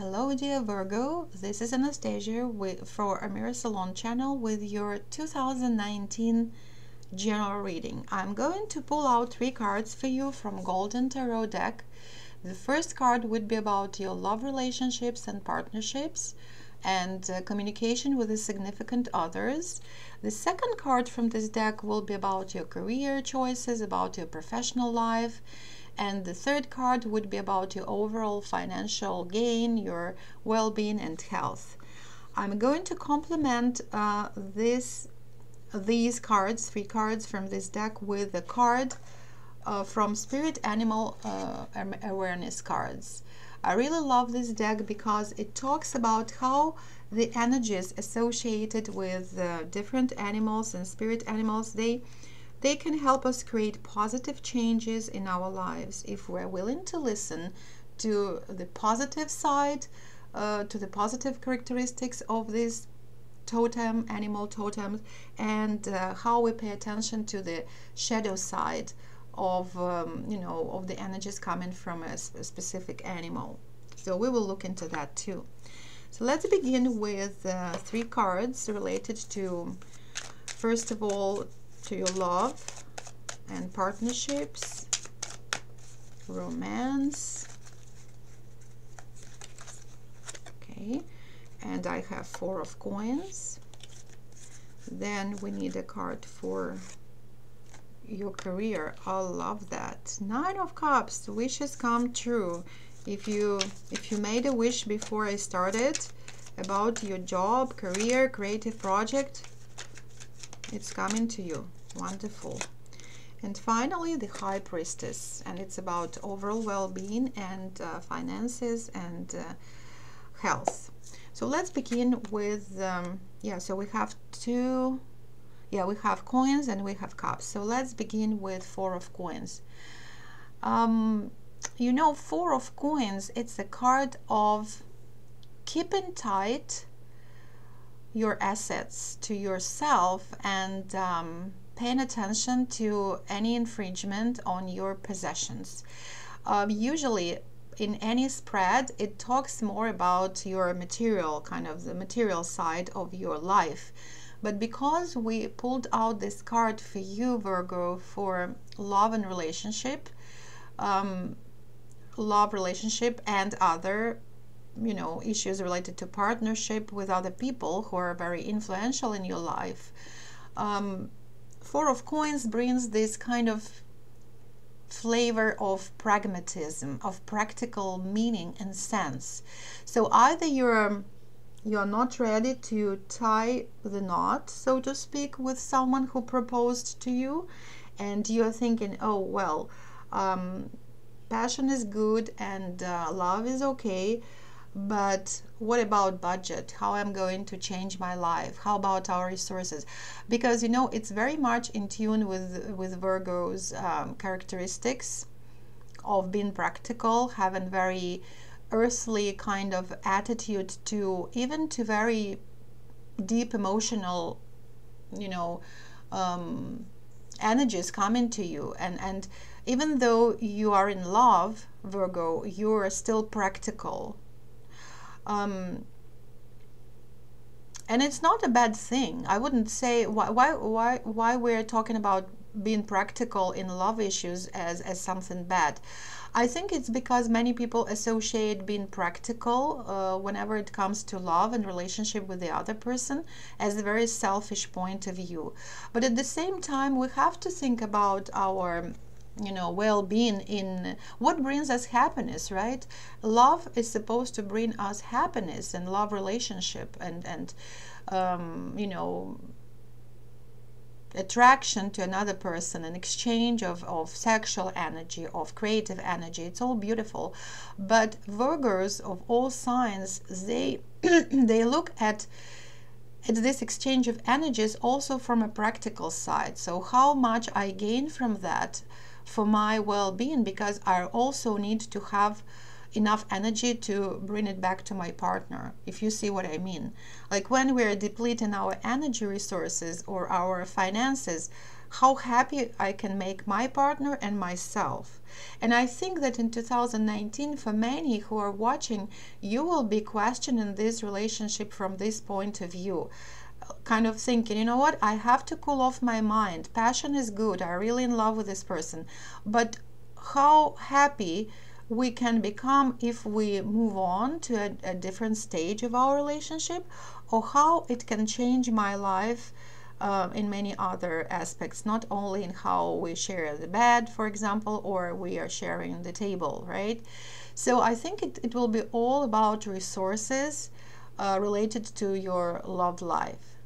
Hello dear Virgo, this is Anastasia for Amira Salon channel with your 2019 general reading. I'm going to pull out 3 cards for you from Golden Tarot deck. The first card would be about your love relationships and partnerships and communication with the significant others. The second card from this deck will be about your career choices, about your professional life. And the third card would be about your overall financial gain, your well-being and health. I'm going to complement these cards, 3 cards from this deck, with a card from Spirit Animal Awareness cards. I really love this deck because it talks about how the energies associated with different animals and spirit animals, they can help us create positive changes in our lives if we're willing to listen to the positive side, to the positive characteristics of these animal totems, and how we pay attention to the shadow side of of the energies coming from a specific animal. So we will look into that too. So let's begin with 3 cards related to, first of all, to your love and partnerships, romance. Okay, and I have 4 of coins. Then we need a card for your career. I love that. 9 of Cups, wishes come true. If you made a wish before I started about your job, career, creative project, it's coming to you. Wonderful. And finally, the High Priestess, and it's about overall well-being and finances and health. So let's begin with so we have we have coins and we have cups. So let's begin with 4 of coins. 4 of coins, it's a card of keeping tight your assets to yourself and paying attention to any infringement on your possessions. Usually in any spread, it talks more about your material, kind of the material side of your life. But because we pulled out this card for you, Virgo, for love and relationship, and other issues related to partnership with other people who are very influential in your life. 4 of coins brings this kind of flavor of pragmatism, of practical meaning and sense. So either you're not ready to tie the knot, so to speak, with someone who proposed to you, and you're thinking, oh well, passion is good and love is okay, but what about budget? How I'm going to change my life? How about our resources? Because it's very much in tune with Virgo's characteristics of being practical, having very earthly kind of attitude to even to very deep emotional energies coming to you, and even though you are in love, Virgo, you are still practical. And it's not a bad thing. I wouldn't say why we're talking about being practical in love issues as something bad. I think it's because many people associate being practical whenever it comes to love and relationship with the other person as a very selfish point of view. But at the same time, we have to think about our well-being, in what brings us happiness, right? Love is supposed to bring us happiness, and love relationship and attraction to another person, an exchange of sexual energy, of creative energy. It's all beautiful. But Virgos of all signs, they they look at this exchange of energies also from a practical side. So how much I gain from that for my well-being, because I also need to have enough energy to bring it back to my partner, if you see what I mean. Like when we're depleting our energy resources or our finances, how happy I can make my partner and myself. And I think that in 2019, for many who are watching, you will be questioning this relationship from this point of view, kind of thinking, you know what, I have to cool off my mind. Passion is good, I'm really in love with this person, but how happy we can become if we move on to a different stage of our relationship, or how it can change my life in many other aspects, not only in how we share the bed, for example, or we are sharing the table, right? So I think it will be all about resources related to your love life.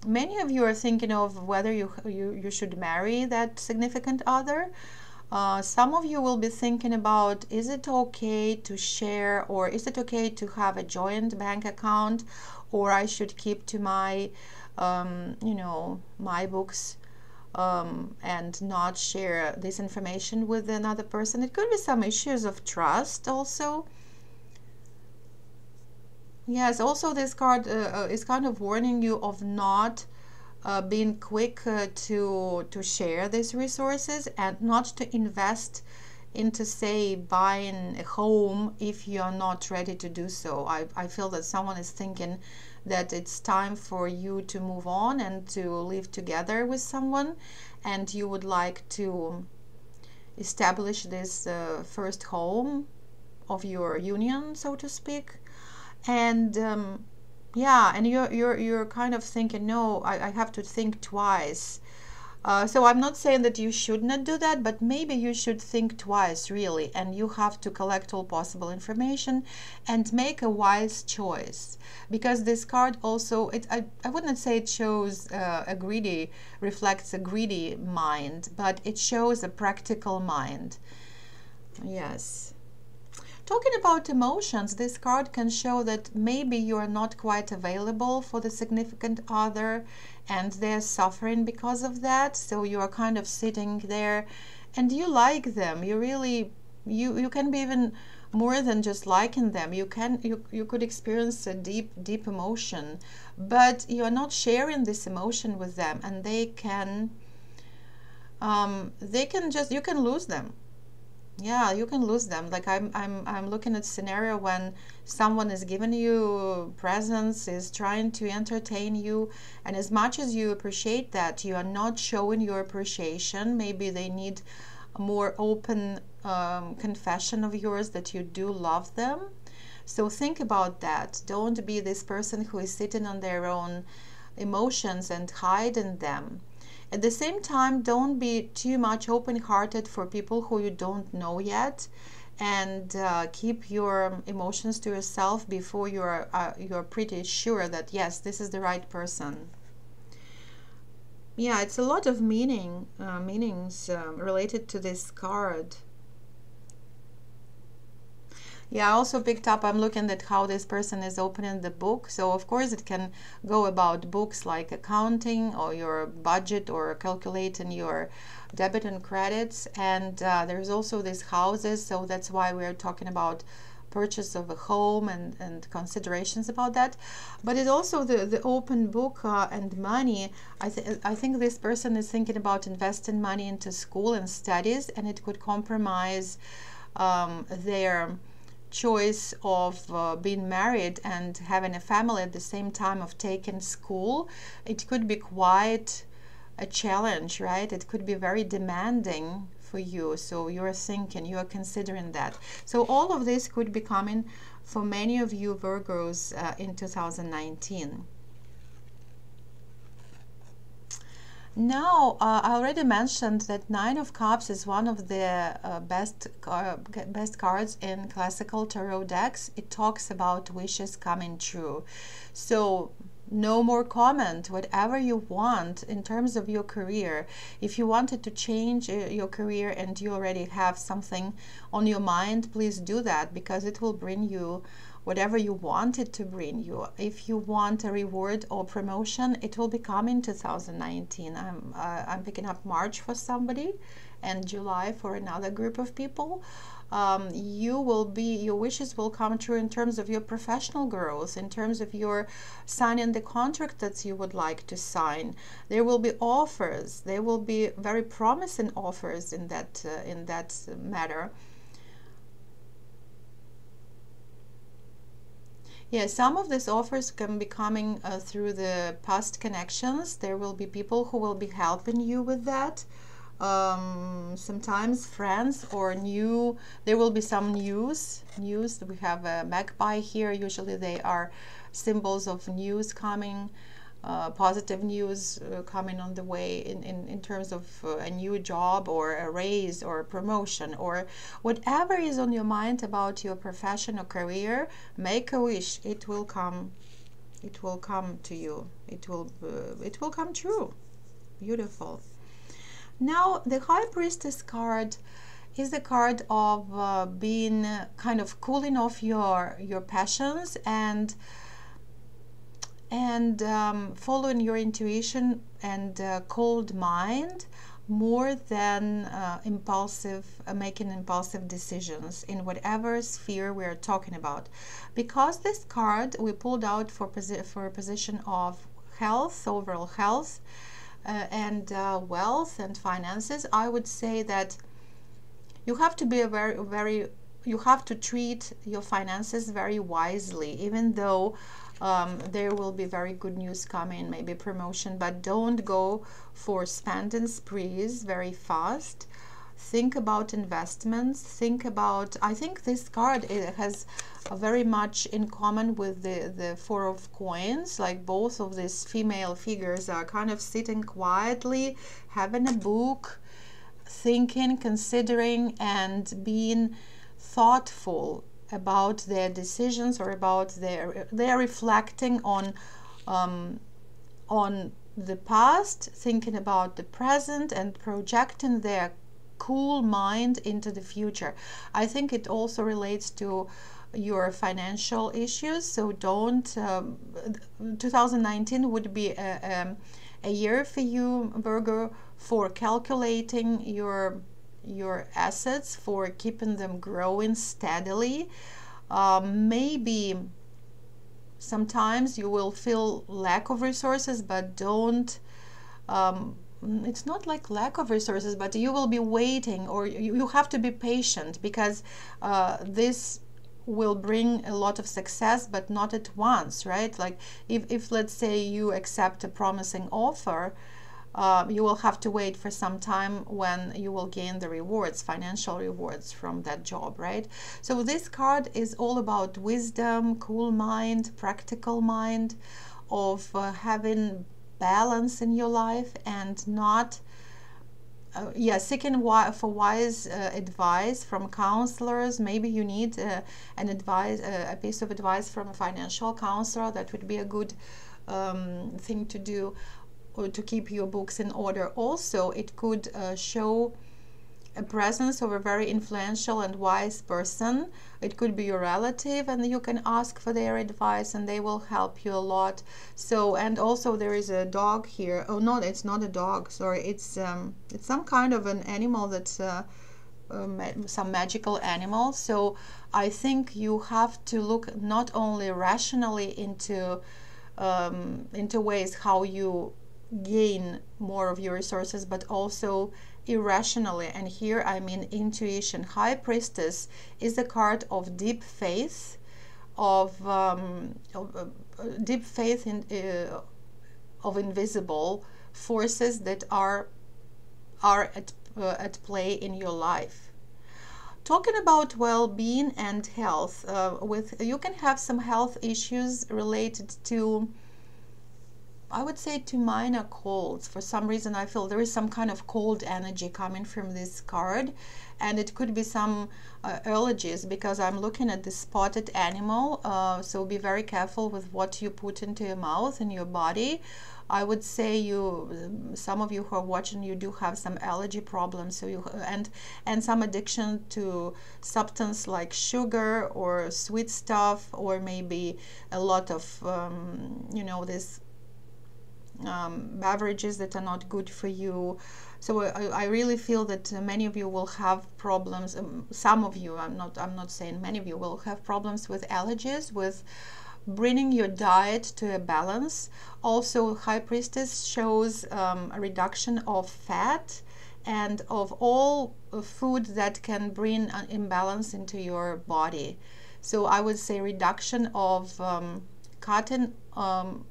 Many of you are thinking of whether you should marry that significant other. Some of you will be thinking about, is it okay to share, or is it okay to have a joint bank account, or I should keep to my my books and not share this information with another person. It could be some issues of trust also. Yes, also this card is kind of warning you of not being quick to share these resources, and not to invest into, say, buying a home if you're not ready to do so. I feel that someone is thinking that it's time for you to move on and to live together with someone, and you would like to establish this first home of your union, so to speak. And yeah, and you're kind of thinking, no, I have to think twice. So I'm not saying that you should not do that, but maybe you should think twice, really, and you have to collect all possible information and make a wise choice. Because this card also, I wouldn't say it shows reflects a greedy mind, but it shows a practical mind. Yes. Talking about emotions, this card can show that maybe you are not quite available for the significant other, and they're suffering because of that. So you are kind of sitting there and you like them. You really, you can be even more than just liking them. You could experience a deep emotion, but you are not sharing this emotion with them, and they can just, you can lose them. Yeah, you can lose them. Like I'm looking at scenario when someone is giving you presents, is trying to entertain you, and as much as you appreciate that, you are not showing your appreciation. Maybe they need a more open confession of yours that you do love them. So think about that. Don't be this person who is sitting on their own emotions and hiding them. At the same time, don't be too much open-hearted for people who you don't know yet, and keep your emotions to yourself before you're pretty sure that yes, this is the right person. Yeah, it's a lot of meanings related to this card. Yeah, I also picked up, I'm looking at how this person is opening the book. So of course it can go about books like accounting or your budget or calculating your debit and credits. And there's also these houses. So that's why we're talking about purchase of a home and considerations about that. But it's also the open book and money. I think this person is thinking about investing money into school and studies, and it could compromise their choice of being married and having a family at the same time of taking school. It could be quite a challenge, right? It could be very demanding for you. So you're thinking, you are considering that. So all of this could be coming for many of you Virgos in 2019. Now, I already mentioned that Nine of Cups is one of the best cards in classical tarot decks. It talks about wishes coming true. So no more comment, whatever you want in terms of your career. If you wanted to change your career and you already have something on your mind, please do that, because it will bring you whatever you want it to bring you. If you want a reward or promotion, it will become in 2019. I'm picking up March for somebody and July for another group of people. your wishes will come true in terms of your professional growth, in terms of your signing the contract that you would like to sign. There will be offers. There will be very promising offers in that matter. Yeah, some of these offers can be coming through the past connections. There will be people who will be helping you with that. Sometimes friends or there will be some news. We have a magpie here. Usually they are symbols of news coming. Positive news coming on the way in terms of a new job or a raise or a promotion or whatever is on your mind about your profession or career. Make a wish, it will come. It will come to you. It will come true. Beautiful. Now the High Priestess card is the card of being kind of cooling off your passions and following your intuition and cold mind more than making impulsive decisions in whatever sphere we're talking about. Because this card we pulled out for a position of health, overall health, and wealth and finances, I would say that you have to be you have to treat your finances very wisely, even though there will be very good news coming, maybe promotion, but don't go for spending sprees very fast. Think about investments. I think this card, it has very much in common with the Four of Coins. Like both of these female figures are kind of sitting quietly, having a book, thinking, considering, and being thoughtful about their decisions, or about they're reflecting on the past, thinking about the present, and projecting their cool mind into the future. I think it also relates to your financial issues. So don't 2019 would be a year for you, Virgo, for calculating your assets, for keeping them growing steadily. Maybe sometimes you will feel lack of resources, but don't it's not like lack of resources, but you will be waiting, or you have to be patient, because this will bring a lot of success, but not at once, right? Like if let's say you accept a promising offer, you will have to wait for some time when you will gain the rewards, financial rewards from that job, right? So this card is all about wisdom, cool mind, practical mind, of having balance in your life, and not seeking for wise advice from counselors. Maybe you need a piece of advice from a financial counselor. That would be a good thing to do, or to keep your books in order. Also, it could show a presence of a very influential and wise person. It could be your relative, and you can ask for their advice, and they will help you a lot. So, and also there is a dog here. Oh no, it's not a dog, sorry, it's some kind of an animal that's some magical animal. So I think you have to look not only rationally into ways how you gain more of your resources, but also irrationally. And here I mean intuition. High Priestess is a card of deep faith, deep faith in of invisible forces that are at play in your life. Talking about well-being and health, you can have some health issues related to, I would say, to minor colds. For some reason I feel there is some kind of cold energy coming from this card, and it could be some allergies, because I'm looking at the spotted animal. So be very careful with what you put into your mouth and your body. I would say some of you who are watching, you do have some allergy problems, so and some addiction to substance like sugar or sweet stuff, or maybe a lot of this beverages that are not good for you. So I really feel that many of you will have problems. Some of you, I'm not saying many of you, will have problems with allergies, with bringing your diet to a balance. Also, High Priestess shows a reduction of fat and of all food that can bring an imbalance into your body. So I would say reduction of cutting on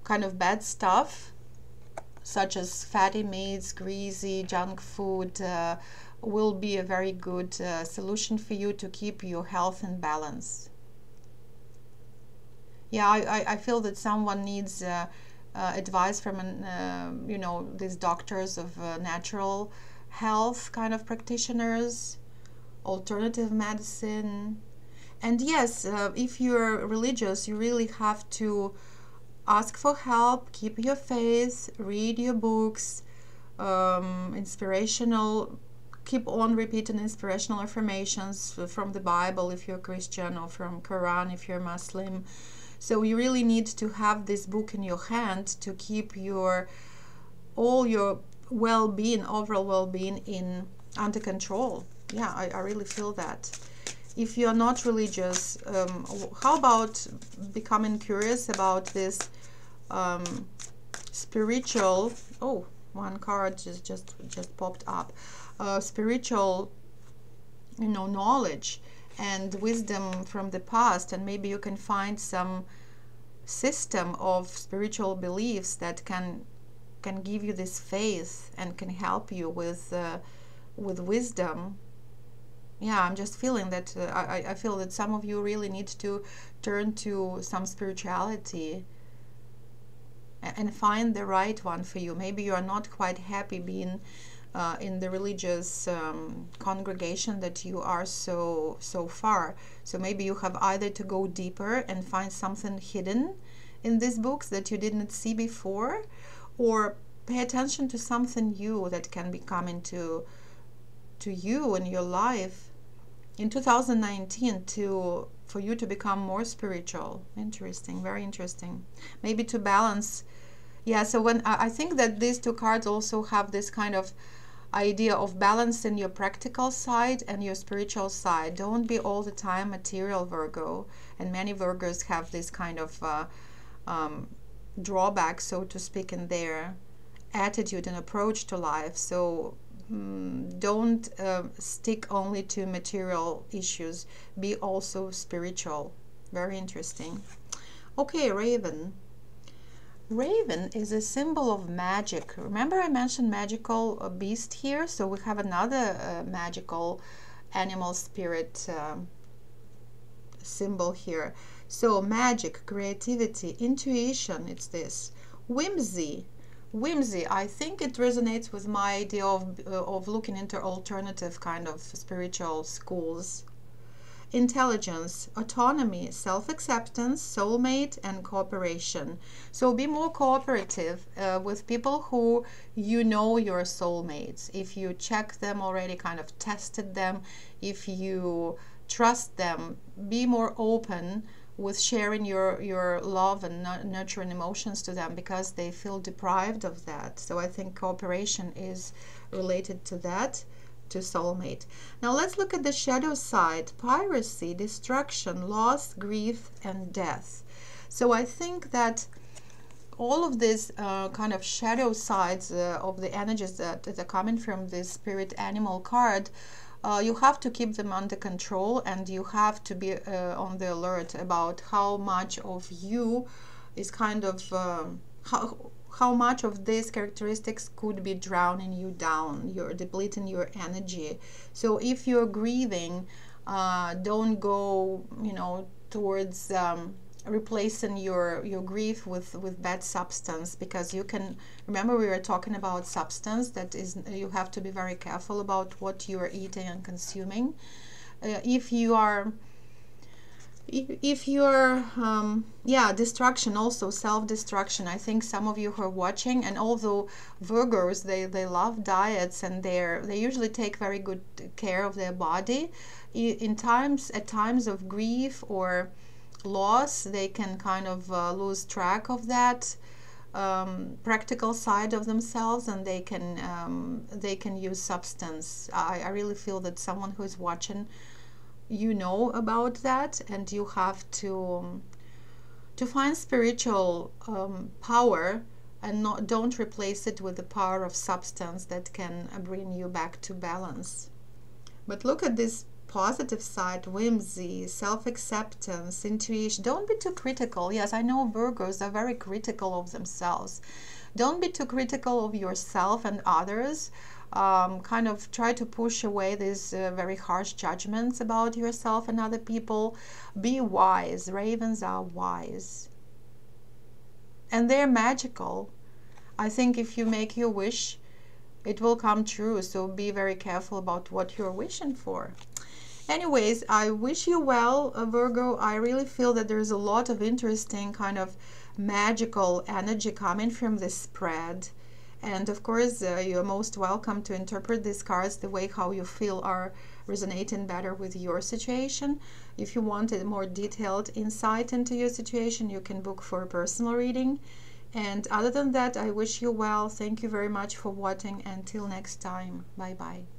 kind of bad stuff, such as fatty meats, greasy, junk food, will be a very good solution for you to keep your health in balance. Yeah, I feel that someone needs advice from you know, these doctors of natural health kind of practitioners, alternative medicine. And yes, if you're religious, you really have to ask for help, keep your faith, read your books, inspirational, keep on repeating inspirational affirmations from the Bible if you're Christian, or from Quran if you're Muslim. So you really need to have this book in your hand to keep all your well-being, overall well-being under control. Yeah, I really feel that. If you're not religious, how about becoming curious about this spiritual, oh, one card just popped up, spiritual, you know, knowledge and wisdom from the past, and maybe you can find some system of spiritual beliefs that can give you this faith and can help you with wisdom. Yeah, I'm just feeling that I feel that some of you really need to turn to some spirituality and find the right one for you. Maybe you are not quite happy being in the religious congregation that you are so far. So maybe you have either to go deeper and find something hidden in these books that you didn't see before, or pay attention to something new that can be coming to you in your life in 2019 for you to become more spiritual. Interesting, very interesting. Maybe to balance. Yeah, so when I think that these two cards also have this kind of idea of balancing your practical side and your spiritual side. Don't be all the time material, Virgo. And many Virgos have this kind of drawback, so to speak, in their attitude and approach to life. So don't stick only to material issues. Be also spiritual. Very interesting. Okay, Raven. Raven is a symbol of magic. Remember I mentioned magical beast here? So we have another magical animal spirit symbol here. So magic, creativity, intuition, it's this. Whimsy. Whimsy, I think it resonates with my idea of looking into alternative kind of spiritual schools. Intelligence, autonomy, self-acceptance, soulmate, and cooperation. So be more cooperative with people who you know your soulmates. If you check them already, kind of tested them, if you trust them, be more open with sharing your love and nurturing emotions to them, because they feel deprived of that. So I think cooperation is related to that, to soulmate. Now let's look at the shadow side. Piracy, destruction, loss, grief, and death. So I think that all of these kind of shadow sides of the energies that are coming from this spirit animal card, you have to keep them under control, and you have to be on the alert about how much of you is kind of how much of these characteristics could be drowning you down. You're depleting your energy. So if you're grieving, don't go, you know, towards replacing your grief with bad substance, because you can, remember we were talking about substance, that is, you have to be very careful about what you are eating and consuming. If you're yeah, destruction, also self-destruction. I think some of you who are watching, and although Virgos, they love diets, and they usually take very good care of their body, at times of grief or loss. They can kind of lose track of that practical side of themselves, and they can use substance. I really feel that someone who is watching, you know about that, and you have to find spiritual power, and don't replace it with the power of substance that can bring you back to balance. But look at this positive side: whimsy, self-acceptance, intuition. Don't be too critical. Yes, I know Virgos are very critical of themselves. Don't be too critical of yourself and others. Kind of try to push away these very harsh judgments about yourself and other people. Be wise. Ravens are wise. And they're magical. I think if you make your wish, it will come true. So be very careful about what you're wishing for. Anyways, I wish you well, Virgo. I really feel that there's a lot of interesting kind of magical energy coming from this spread. And of course, you're most welcome to interpret these cards the way how you feel are resonating better with your situation. If you want a more detailed insight into your situation, you can book for a personal reading. And other than that, I wish you well. Thank you very much for watching. Until next time. Bye-bye.